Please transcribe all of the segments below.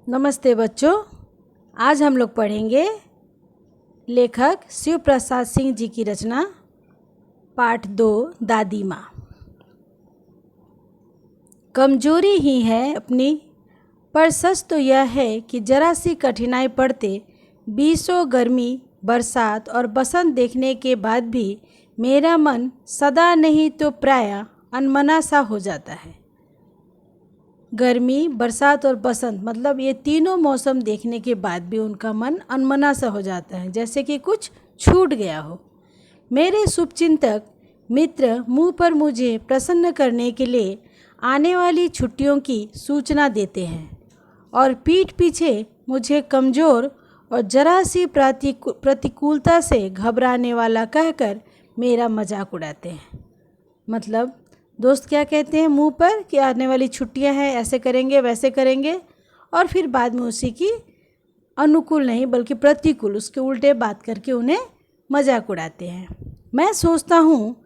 नमस्ते बच्चों, आज हम लोग पढ़ेंगे लेखक शिव प्रसाद सिंह जी की रचना पाठ 2 दादी माँ। कमजोरी ही है अपनी, पर सच तो यह है कि जरा सी कठिनाई पड़ते बीसों गर्मी, बरसात और बसंत देखने के बाद भी मेरा मन सदा नहीं तो प्रायः अनमना सा हो जाता है। गर्मी, बरसात और बसंत मतलब ये तीनों मौसम देखने के बाद भी उनका मन अनमना सा हो जाता है, जैसे कि कुछ छूट गया हो। मेरे शुभचिंतक मित्र मुंह पर मुझे प्रसन्न करने के लिए आने वाली छुट्टियों की सूचना देते हैं और पीठ पीछे मुझे कमज़ोर और जरा सी प्रतिकूलता से घबराने वाला कहकर मेरा मजाक उड़ाते हैं। मतलब दोस्त क्या कहते हैं मुंह पर कि आने वाली छुट्टियां हैं, ऐसे करेंगे वैसे करेंगे, और फिर बाद में उसी की अनुकूल नहीं बल्कि प्रतिकूल, उसके उल्टे बात करके उन्हें मजाक उड़ाते हैं। मैं सोचता हूँ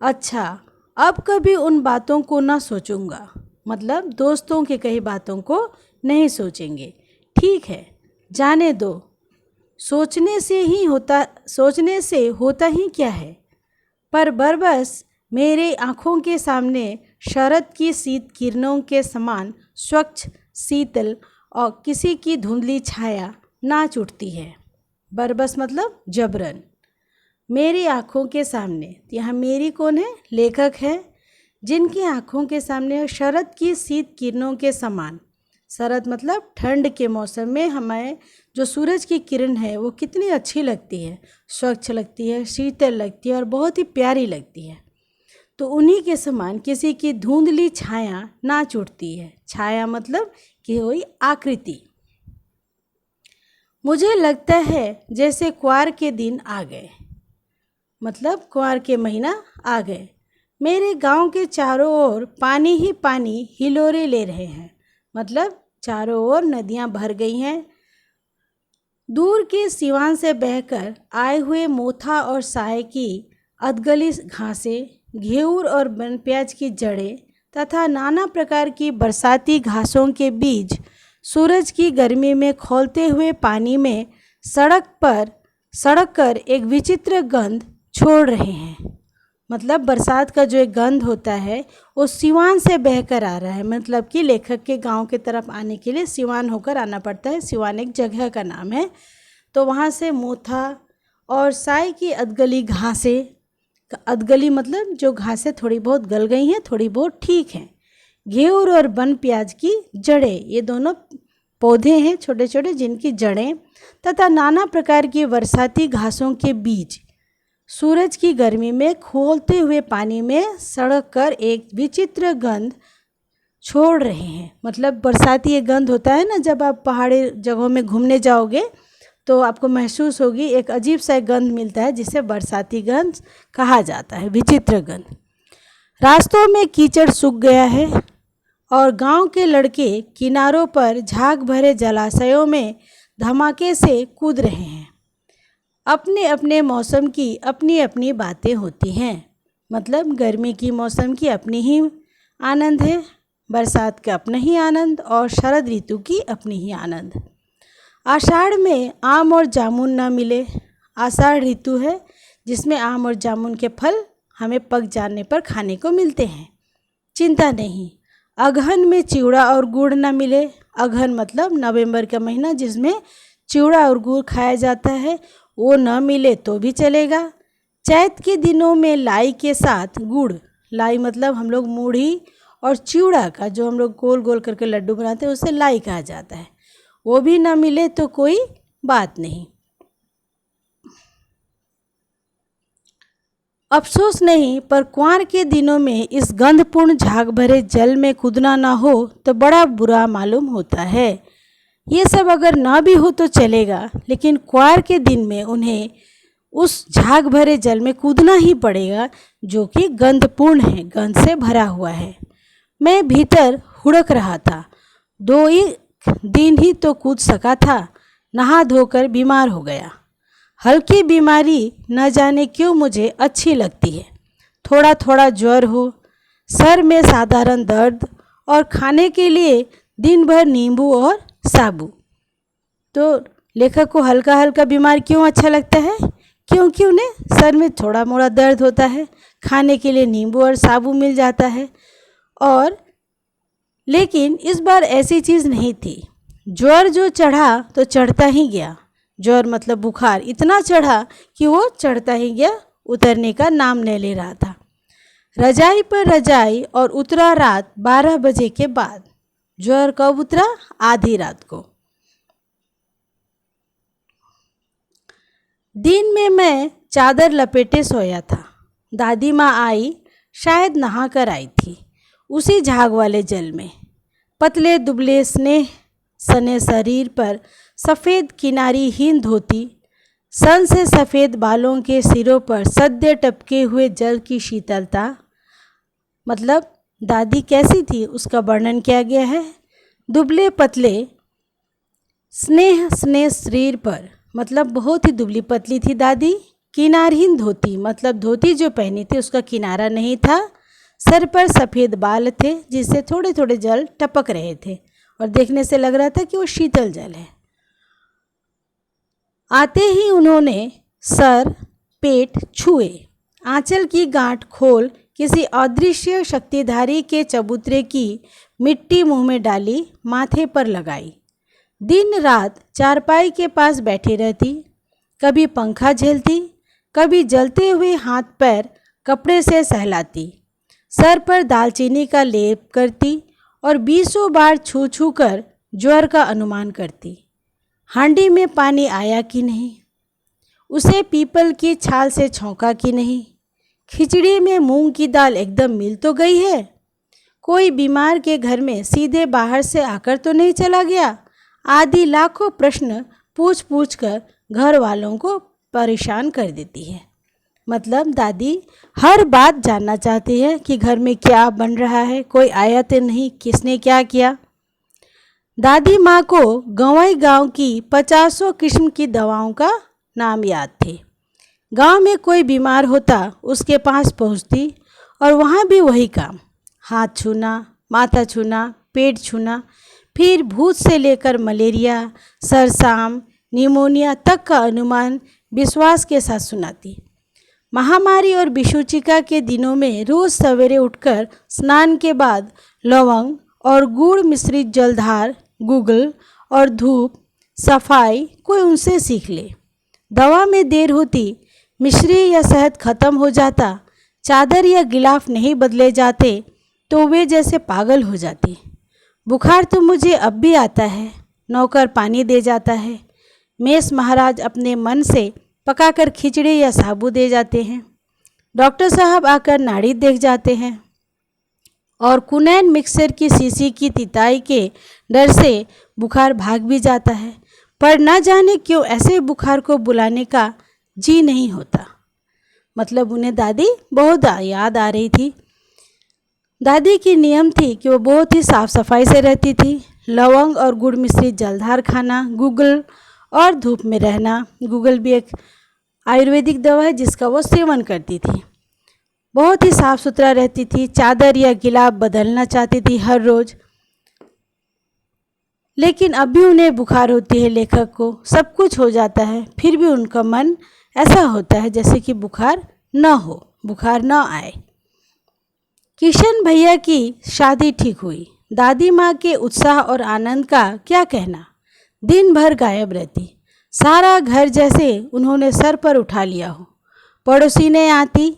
अच्छा अब कभी उन बातों को ना सोचूंगा, मतलब दोस्तों की कही बातों को नहीं सोचेंगे। ठीक है, जाने दो, सोचने से होता ही क्या है। पर बरबस मेरे आँखों के सामने शरद की शीत किरणों के समान स्वच्छ, शीतल और किसी की धुंधली छाया नाच उठती है। बरबस मतलब जबरन। मेरी आँखों के सामने, यहाँ मेरी कौन है? लेखक है, जिनकी आँखों के सामने शरद की शीत किरणों के समान। शरद मतलब ठंड के मौसम में हमें जो सूरज की किरण है वो कितनी अच्छी लगती है, स्वच्छ लगती है, शीतल लगती है और बहुत ही प्यारी लगती है। तो उन्हीं के समान किसी की धुंधली छाया नाच उठती है। छाया मतलब कि कोई आकृति। मुझे लगता है जैसे क्वार के दिन आ गए, मतलब क्वार के महीना आ गए। मेरे गांव के चारों ओर पानी ही पानी हिलोरे ले रहे हैं, मतलब चारों ओर नदियां भर गई हैं। दूर के सिवान से बहकर आए हुए मोथा और साय की अधगली घासें, घेऊर और बनप्याज की जड़ें तथा नाना प्रकार की बरसाती घासों के बीज सूरज की गर्मी में खौलते हुए पानी में सड़क कर एक विचित्र गंध छोड़ रहे हैं। मतलब बरसात का जो एक गंध होता है वो सिवान से बहकर आ रहा है, मतलब कि लेखक के गांव की तरफ आने के लिए सिवान होकर आना पड़ता है। सिवान एक जगह का नाम है। तो वहाँ से मोथा और साय की अधगली घासें, अधगली मतलब जो घासें थोड़ी बहुत गल गई हैं, थोड़ी बहुत ठीक हैं। घेऊर और बन प्याज की जड़ें, ये दोनों पौधे हैं छोटे छोटे जिनकी जड़ें, तथा नाना प्रकार की बरसाती घासों के बीज सूरज की गर्मी में खौलते हुए पानी में सड़क कर एक विचित्र गंध छोड़ रहे हैं। मतलब बरसाती एक गंध होता है ना, जब आप पहाड़ी जगहों में घूमने जाओगे तो आपको महसूस होगी एक अजीब सा गंध मिलता है जिसे बरसाती गंध कहा जाता है, विचित्र गंध। रास्तों में कीचड़ सूख गया है और गांव के लड़के किनारों पर झाग भरे जलाशयों में धमाके से कूद रहे हैं। अपने अपने मौसम की अपनी अपनी बातें होती हैं। मतलब गर्मी की मौसम की अपनी ही आनंद है, बरसात का अपना ही आनंद और शरद ऋतु की अपनी ही आनंद। आषाढ़ में आम और जामुन न मिले। आषाढ़ ऋतु है जिसमें आम और जामुन के फल हमें पक जाने पर खाने को मिलते हैं, चिंता नहीं। अगहन में चिवड़ा और गुड़ न मिले। अगहन मतलब नवंबर का महीना जिसमें चिवड़ा और गुड़ खाया जाता है, वो न मिले तो भी चलेगा। चैत के दिनों में लाई के साथ गुड़, लाई मतलब हम लोग मूढ़ी और चिवड़ा का जो हम लोग गोल गोल करके लड्डू बनाते हैं उसे लाई कहा जाता है, वो भी ना मिले तो कोई बात नहीं। अफसोस नहीं, पर कुंवर के दिनों में इस गंधपूर्ण झाग भरे जल में कूदना ना हो तो बड़ा बुरा मालूम होता है। ये सब अगर ना भी हो तो चलेगा, लेकिन कुंवर के दिन में उन्हें उस झाग भरे जल में कूदना ही पड़ेगा जो कि गंधपूर्ण है, गंध से भरा हुआ है। मैं भीतर हुड़क रहा था। 2 दिन ही तो कूद सका था, नहा धोकर बीमार हो गया। हल्की बीमारी न जाने क्यों मुझे अच्छी लगती है। थोड़ा थोड़ा ज्वर हो, सर में साधारण दर्द और खाने के लिए दिन भर नींबू और साबू। तो लेखक को हल्का हल्का बीमार क्यों अच्छा लगता है? क्योंकि उन्हें सर में थोड़ा मोड़ा दर्द होता है, खाने के लिए नींबू और साबू मिल जाता है। और लेकिन इस बार ऐसी चीज़ नहीं थी। ज्वर जो चढ़ा तो चढ़ता ही गया। ज्वर मतलब बुखार इतना चढ़ा कि वो चढ़ता ही गया, उतरने का नाम नहीं ले रहा था। रजाई पर रजाई और उतरा रात 12 बजे के बाद। ज्वर कब उतरा? आधी रात को। दिन में मैं चादर लपेटे सोया था। दादी माँ आई, शायद नहा कर आई थी, उसी झाग वाले जल में। पतले दुबले स्नेह सने शरीर पर सफ़ेद किनारीहीन धोती, सन से सफ़ेद बालों के सिरों पर सद्य टपके हुए जल की शीतलता। मतलब दादी कैसी थी उसका वर्णन किया गया है। दुबले पतले स्नेह स्नेह शरीर पर, मतलब बहुत ही दुबली पतली थी दादी। किनारहीन धोती, मतलब धोती जो पहनी थी उसका किनारा नहीं था। सर पर सफ़ेद बाल थे जिससे थोड़े थोड़े जल टपक रहे थे और देखने से लग रहा था कि वो शीतल जल है। आते ही उन्होंने सर पेट छुए, आंचल की गांठ खोल किसी अदृश्य शक्तिधारी के चबूतरे की मिट्टी मुंह में डाली, माथे पर लगाई। दिन रात चारपाई के पास बैठी रहती, कभी पंखा झेलती, कभी जलते हुए हाथ पैर कपड़े से सहलाती, सर पर दालचीनी का लेप करती और 20 बार छू छू कर ज्वर का अनुमान करती। हांडी में पानी आया कि नहीं, उसे पीपल की छाल से छौंका कि नहीं, खिचड़ी में मूंग की दाल एकदम मिल तो गई है, कोई बीमार के घर में सीधे बाहर से आकर तो नहीं चला गया, आदि लाखों प्रश्न पूछ पूछ कर घर वालों को परेशान कर देती है। मतलब दादी हर बात जानना चाहती है कि घर में क्या बन रहा है, कोई आया तो नहीं, किसने क्या किया। दादी माँ को गंवाई गांव की 50 किस्म की दवाओं का नाम याद थे। गांव में कोई बीमार होता उसके पास पहुँचती और वहाँ भी वही काम, हाथ छूना, माथा छूना, पेट छूना, फिर भूत से लेकर मलेरिया, सरसाम, निमोनिया तक का अनुमान विश्वास के साथ सुनाती। महामारी और विषुचिका के दिनों में रोज़ सवेरे उठकर स्नान के बाद लवंग और गुड़ मिश्रित जलधार, गुगल और धूप, सफाई कोई उनसे सीख ले। दवा में देर होती, मिश्री या शहद खत्म हो जाता, चादर या गिलाफ नहीं बदले जाते तो वे जैसे पागल हो जाती। बुखार तो मुझे अब भी आता है, नौकर पानी दे जाता है, मेष महाराज अपने मन से पकाकर खिचड़ी या साबू दे जाते हैं, डॉक्टर साहब आकर नाड़ी देख जाते हैं और कुनैन मिक्सर की शीशी की तिताई के डर से बुखार भाग भी जाता है। पर न जाने क्यों ऐसे बुखार को बुलाने का जी नहीं होता। मतलब उन्हें दादी बहुत याद आ रही थी। दादी की नियम थी कि वो बहुत ही साफ़ सफाई से रहती थी। लवंग और गुड़ मिश्रित जलधार खाना, गुगल और धूप में रहना। गुगल भी एक आयुर्वेदिक दवा है जिसका वो सेवन करती थी। बहुत ही साफ़ सुथरा रहती थी, चादर या गिलाफ बदलना चाहती थी हर रोज़। लेकिन अभी उन्हें बुखार होती है, लेखक को सब कुछ हो जाता है, फिर भी उनका मन ऐसा होता है जैसे कि बुखार न हो, बुखार न आए। किशन भैया की शादी ठीक हुई। दादी माँ के उत्साह और आनंद का क्या कहना। दिन भर गायब रहती, सारा घर जैसे उन्होंने सर पर उठा लिया हो। पड़ोसी ने आती,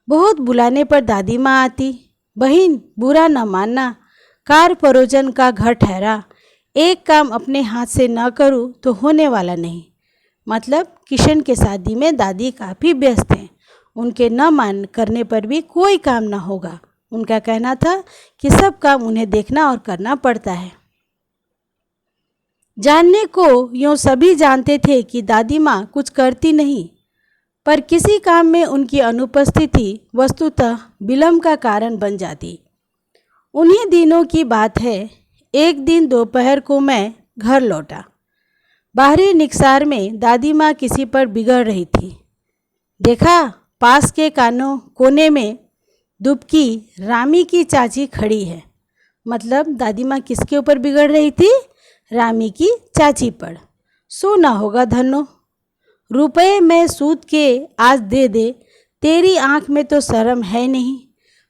बहुत बुलाने पर दादी माँ आती। बहन बुरा न मानना, कार परोजन का घर ठहरा, एक काम अपने हाथ से न करूँ तो होने वाला नहीं। मतलब किशन के शादी में दादी काफ़ी व्यस्त हैं, उनके न मान करने पर भी कोई काम न होगा। उनका कहना था कि सब काम उन्हें देखना और करना पड़ता है। जानने को यूँ सभी जानते थे कि दादी माँ कुछ करती नहीं, पर किसी काम में उनकी अनुपस्थिति वस्तुतः विलंब का कारण बन जाती। उन्हीं दिनों की बात है, एक दिन दोपहर को मैं घर लौटा। बाहरी निकसार में दादी माँ किसी पर बिगड़ रही थी। देखा, पास के कोने में दुबकी रामी की चाची खड़ी है। मतलब दादी माँ किसके ऊपर बिगड़ रही थी? रामी की चाची पर। सोना होगा धनो, रुपए में सूद के आज दे दे, तेरी आंख में तो शर्म है नहीं।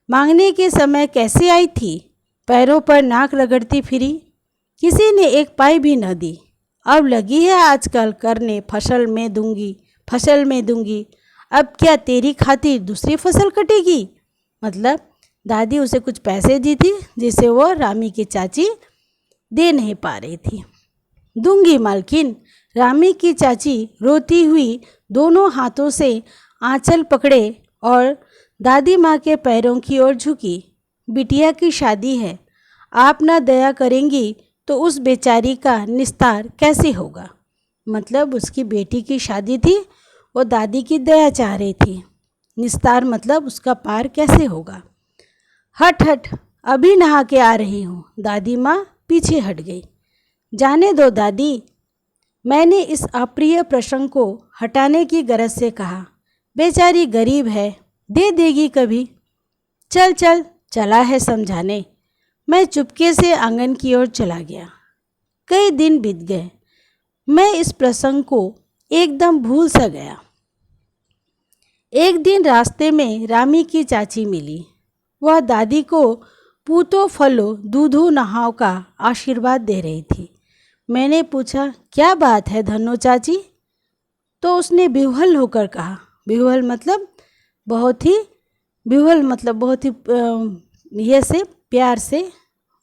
मांगने के समय कैसे आई थी, पैरों पर नाक रगड़ती फिरी, किसी ने एक पाई भी न दी। अब लगी है आजकल करने फसल में दूंगी, अब क्या तेरी खातिर दूसरी फसल कटेगी। मतलब दादी उसे कुछ पैसे दी थी जिसे वो रामी की चाची दे नहीं पा रही थी। दूंगी मालकिन, रामी की चाची रोती हुई दोनों हाथों से आंचल पकड़े और दादी माँ के पैरों की ओर झुकी। बिटिया की शादी है, आप ना दया करेंगी तो उस बेचारी का निस्तार कैसे होगा। मतलब उसकी बेटी की शादी थी, वो दादी की दया चाह रही थी। निस्तार मतलब उसका पार कैसे होगा। हट हट, अभी नहा के आ रही हूँ। दादी माँ पीछे हट गई। जाने दो दादी, मैंने इस अप्रिय प्रसंग को हटाने की गरज से कहा। बेचारी गरीब है, दे देगी कभी। चल चल, चला है समझाने। मैं चुपके से आंगन की ओर चला गया। कई दिन बीत गए, मैं इस प्रसंग को एकदम भूल सा गया। एक दिन रास्ते में रामी की चाची मिली। वह दादी को पूतो फलो दूधो नहाओ का आशीर्वाद दे रही थी। मैंने पूछा, क्या बात है धनो चाची। तो उसने विह्वल होकर कहा, विह्वल मतलब बहुत ही ये से प्यार से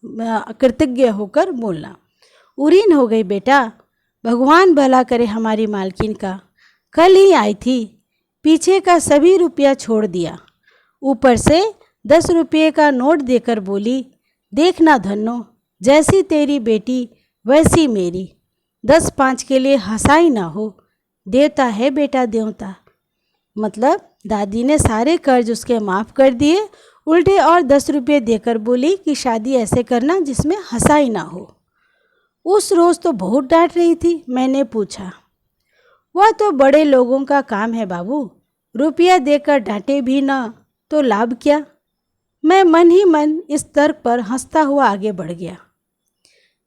कृतज्ञ होकर बोलना। उरीन हो गई बेटा, भगवान भला करे हमारी मालकिन का। कल ही आई थी, पीछे का सभी रुपया छोड़ दिया, ऊपर से 10 रुपये का नोट देकर बोली, देखना धन्नो, जैसी तेरी बेटी वैसी मेरी, 10-5 के लिए हंसाई ना हो। देवता है बेटा देवता। मतलब दादी ने सारे कर्ज उसके माफ़ कर दिए, उल्टे और 10 रुपये देकर बोली कि शादी ऐसे करना जिसमें हंसाई ना हो। उस रोज़ तो बहुत डांट रही थी। मैंने पूछा, वह तो बड़े लोगों का काम है बाबू, रुपया देकर डांटे भी ना तो लाभ क्या। मैं मन ही मन इस तर्क पर हंसता हुआ आगे बढ़ गया।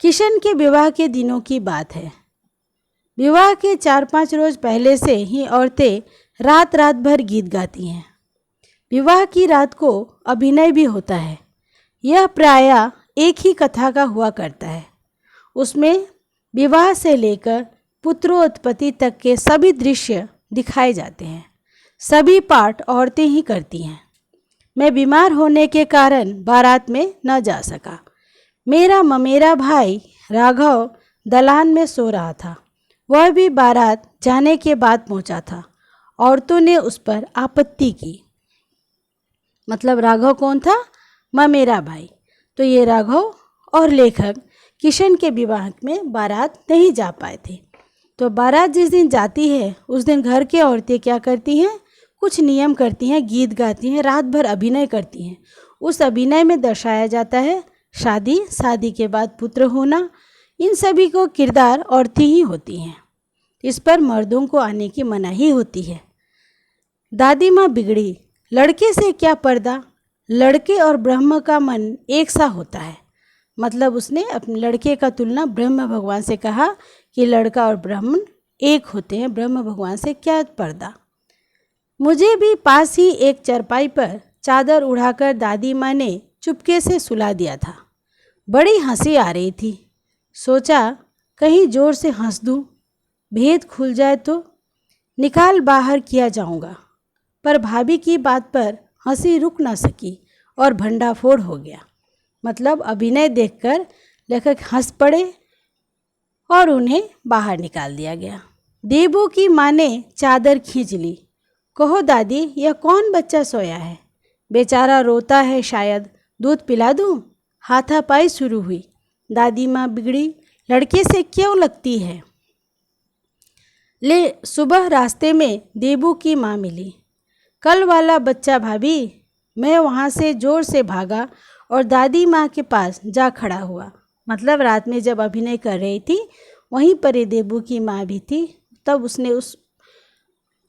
किशन के विवाह के दिनों की बात है। विवाह के 4-5 रोज पहले से ही औरतें रात रात भर गीत गाती हैं। विवाह की रात को अभिनय भी होता है। यह प्रायः एक ही कथा का हुआ करता है। उसमें विवाह से लेकर पुत्रोत्पत्ति तक के सभी दृश्य दिखाए जाते हैं। सभी पाठ औरतें ही करती हैं। मैं बीमार होने के कारण बारात में न जा सका। मेरा ममेरा भाई राघव दलान में सो रहा था। वह भी बारात जाने के बाद पहुंचा था। औरतों ने उस पर आपत्ति की। मतलब राघव कौन था? ममेरा भाई। तो ये राघव और लेखक किशन के विवाह में बारात नहीं जा पाए थे। तो बारात जिस दिन जाती है उस दिन घर की औरतें क्या करती हैं? कुछ नियम करती हैं, गीत गाती हैं, रात भर अभिनय करती हैं। उस अभिनय में दर्शाया जाता है शादी, शादी के बाद पुत्र होना। इन सभी को किरदार औरतें ही होती हैं। इस पर मर्दों को आने की मनाही होती है। दादी माँ बिगड़ी। लड़के से क्या पर्दा, लड़के और ब्रह्म का मन एक सा होता है। मतलब उसने अपने लड़के का तुलना ब्रह्म भगवान से कहा कि लड़का और ब्राह्मण एक होते हैं, ब्रह्म भगवान से क्या पर्दा। मुझे भी पास ही एक चरपाई पर चादर उड़ाकर दादी माँ ने चुपके से सुला दिया था। बड़ी हंसी आ रही थी। सोचा कहीं जोर से हंस दूँ, भेद खुल जाए तो निकाल बाहर किया जाऊंगा। पर भाभी की बात पर हंसी रुक ना सकी और भंडाफोड़ हो गया। मतलब अभिनय देखकर लेखक हंस पड़े और उन्हें बाहर निकाल दिया गया। देबू की माँ ने चादर खींच ली। कहो दादी, यह कौन बच्चा सोया है? बेचारा रोता है शायद, दूध पिला दूँ? हाथापाई शुरू हुई। दादी माँ बिगड़ी, लड़के से क्यों लगती है? ले सुबह रास्ते में देबू की माँ मिली। कल वाला बच्चा भाभी। मैं वहाँ से जोर से भागा और दादी माँ के पास जा खड़ा हुआ। मतलब रात में जब अभिनय कर रही थी वहीं पर ये देबू की माँ भी थी। तब उसने उस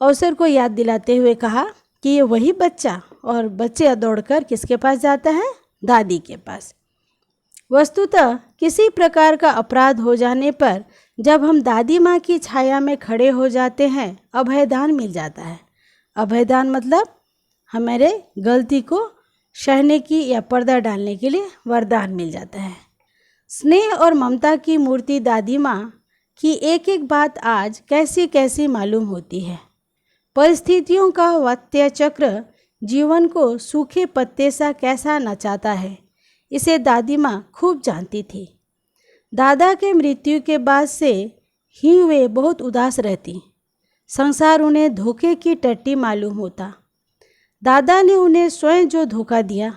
अवसर को याद दिलाते हुए कहा कि ये वही बच्चा। और बच्चे दौड़कर किसके पास जाता है? दादी के पास। वस्तुतः किसी प्रकार का अपराध हो जाने पर जब हम दादी माँ की छाया में खड़े हो जाते हैं, अभयदान मिल जाता है। अभयदान मतलब हमारे गलती को सहने की या पर्दा डालने के लिए वरदान मिल जाता है। स्नेह और ममता की मूर्ति दादी माँ की एक एक बात आज कैसी कैसी मालूम होती है। परिस्थितियों का वात्य चक्र जीवन को सूखे पत्ते सा कैसा नचाता है, इसे दादी माँ खूब जानती थी। दादा के मृत्यु के बाद से ही वे बहुत उदास रहती। संसार उन्हें धोखे की टट्टी मालूम होता। दादा ने उन्हें स्वयं जो धोखा दिया,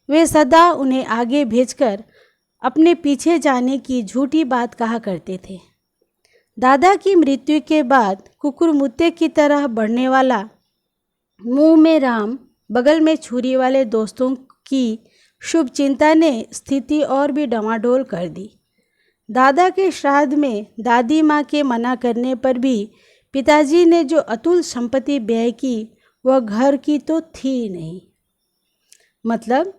वे सदा उन्हें आगे भेजकर अपने पीछे जाने की झूठी बात कहा करते थे। दादा की मृत्यु के बाद कुकुरमुत्ते की तरह बढ़ने वाला मुंह में राम बगल में छुरी वाले दोस्तों की शुभ चिंता ने स्थिति और भी डमाडोल कर दी। दादा के श्राद्ध में दादी माँ के मना करने पर भी पिताजी ने जो अतुल संपत्ति व्यय की, वह घर की तो थी ही नहीं। मतलब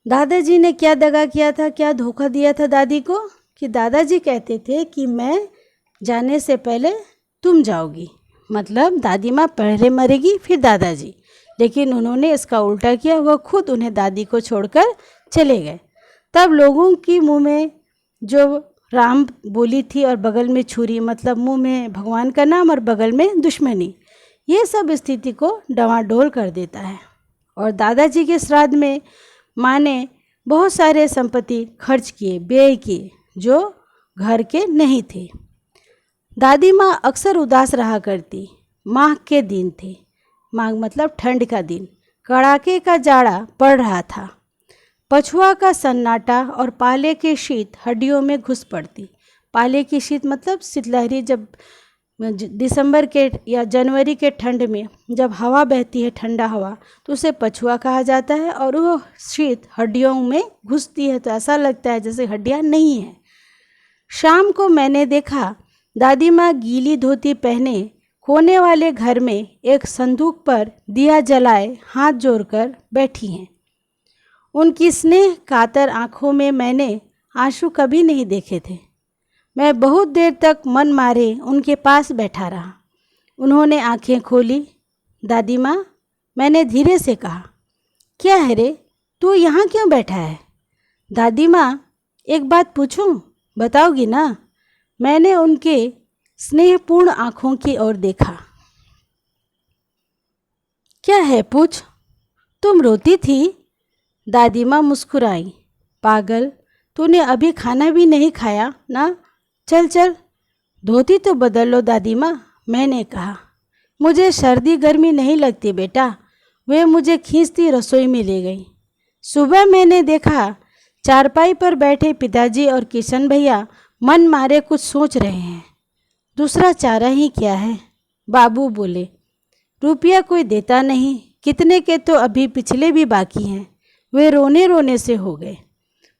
दादाजी ने क्या दगा किया था, क्या धोखा दिया था दादी को, कि दादाजी कहते थे कि मैं जाने से पहले तुम जाओगी। मतलब दादी माँ पहले मरेगी फिर दादाजी, लेकिन उन्होंने इसका उल्टा किया। वह खुद उन्हें दादी को छोड़कर चले गए। तब लोगों की मुंह में जो राम बोली थी और बगल में छुरी, मतलब मुंह में भगवान का नाम और बगल में दुश्मनी, ये सब स्थिति को डवाडोल कर देता है। और दादाजी के श्राद्ध में माँ ने बहुत सारे संपत्ति खर्च किए, व्यय किए, जो घर के नहीं थे। दादी माँ अक्सर उदास रहा करती। माघ के दिन थे। माघ मतलब ठंड का दिन। कड़ाके का जाड़ा पड़ रहा था। पछुआ का सन्नाटा और पाले के शीत हड्डियों में घुस पड़ती। पाले की शीत मतलब शीतलहरी, जब दिसंबर के या जनवरी के ठंड में जब हवा बहती है, ठंडा हवा, तो उसे पछुआ कहा जाता है। और वो शीत हड्डियों में घुसती है तो ऐसा लगता है जैसे हड्डियाँ नहीं हैं। शाम को मैंने देखा दादी माँ गीली धोती पहने कोने वाले घर में एक संदूक पर दिया जलाए हाथ जोड़कर बैठी हैं। उनकी स्नेह कातर आँखों में मैंने आंसू कभी नहीं देखे थे। मैं बहुत देर तक मन मारे उनके पास बैठा रहा। उन्होंने आंखें खोली। दादी माँ, मैंने धीरे से कहा, क्या है रे, तू यहाँ क्यों बैठा है? दादी माँ, एक बात पूछूं, बताओगी ना? मैंने उनके स्नेहपूर्ण आँखों की ओर देखा। क्या है, पूछ। तुम रोती थी? दादी माँ मुस्कुराई। पागल, तूने अभी खाना भी नहीं खाया ना? चल चल, धोती तो बदल लो दादी माँ, मैंने कहा। मुझे सर्दी गर्मी नहीं लगती बेटा। वे मुझे खींचती रसोई में ले गई। सुबह मैंने देखा चारपाई पर बैठे पिताजी और किशन भैया मन मारे कुछ सोच रहे हैं। दूसरा चारा ही क्या है, बाबू बोले। रुपया कोई देता नहीं, कितने के तो अभी पिछले भी बाकी हैं। वे रोने रोने से हो गए।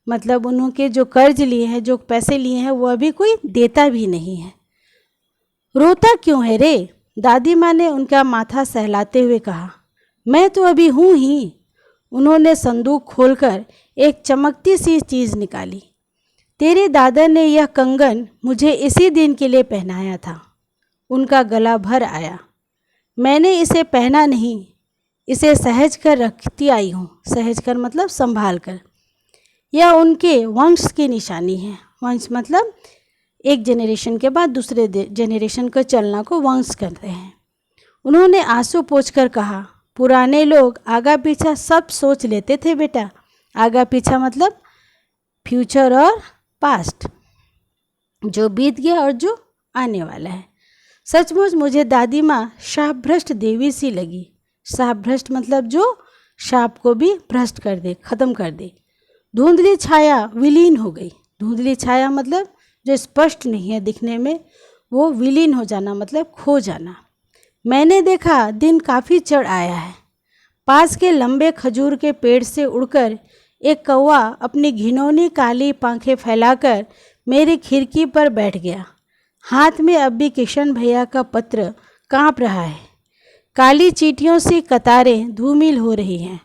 मतलब उन्होंने जो कर्ज लिए हैं, जो पैसे लिए हैं, वो अभी कोई देता भी नहीं है। रोता क्यों है रे? दादी माँ ने उनका माथा सहलाते हुए कहा। मैं तो अभी हूँ ही। उन्होंने संदूक खोलकर एक चमकती सी चीज़ निकाली। तेरे दादा ने यह कंगन मुझे इसी दिन के लिए पहनाया था। उनका गला भर आया। मैंने इसे पहना नहीं, इसे सहज कर रखती आई हूँ। सहज कर मतलब संभाल कर। यह उनके वंश की निशानी है। वंश मतलब एक जनरेशन के बाद दूसरे जनरेशन का चलना को वंश करते हैं। उन्होंने आंसू पोंछकर कहा, पुराने लोग आगा पीछा सब सोच लेते थे बेटा। आगा पीछा मतलब फ्यूचर और पास्ट, जो बीत गया और जो आने वाला है। सचमुच मुझे दादी माँ शापभ्रष्ट देवी सी लगी। शापभ्रष्ट मतलब जो शाप को भी भ्रष्ट कर दे, खत्म कर दे। धुंधली छाया विलीन हो गई। धुंधली छाया मतलब जो स्पष्ट नहीं है दिखने में, वो विलीन हो जाना मतलब खो जाना। मैंने देखा दिन काफ़ी चढ़ आया है। पास के लंबे खजूर के पेड़ से उड़कर एक कौवा अपनी घिनौनी काली पांखें फैलाकर मेरी खिड़की पर बैठ गया। हाथ में अब भी किशन भैया का पत्र कांप रहा है। काली चींटियों सी कतारें धूमिल हो रही हैं।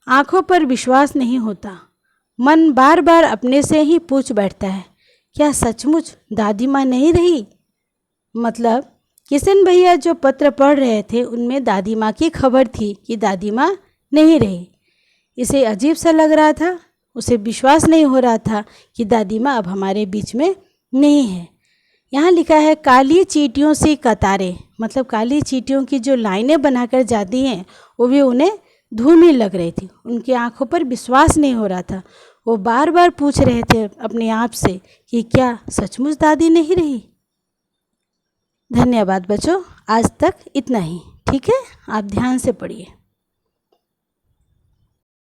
आंखों पर विश्वास नहीं होता। मन बार बार अपने से ही पूछ बैठता है, क्या सचमुच दादी माँ नहीं रही? मतलब किशन भैया जो पत्र पढ़ रहे थे उनमें दादी माँ की खबर थी कि दादी माँ नहीं रही। इसे अजीब सा लग रहा था, उसे विश्वास नहीं हो रहा था कि दादी माँ अब हमारे बीच में नहीं है। यहाँ लिखा है काली चींटियों सी कतारें, मतलब काली चींटियों की जो लाइनें बनाकर जाती हैं वो भी उन्हें धूमिल लग रही थी। उनकी आंखों पर विश्वास नहीं हो रहा था। वो बार बार पूछ रहे थे अपने आप से कि क्या सचमुच दादी नहीं रही। धन्यवाद बच्चों, आज तक इतना ही। ठीक है, आप ध्यान से पढ़िए।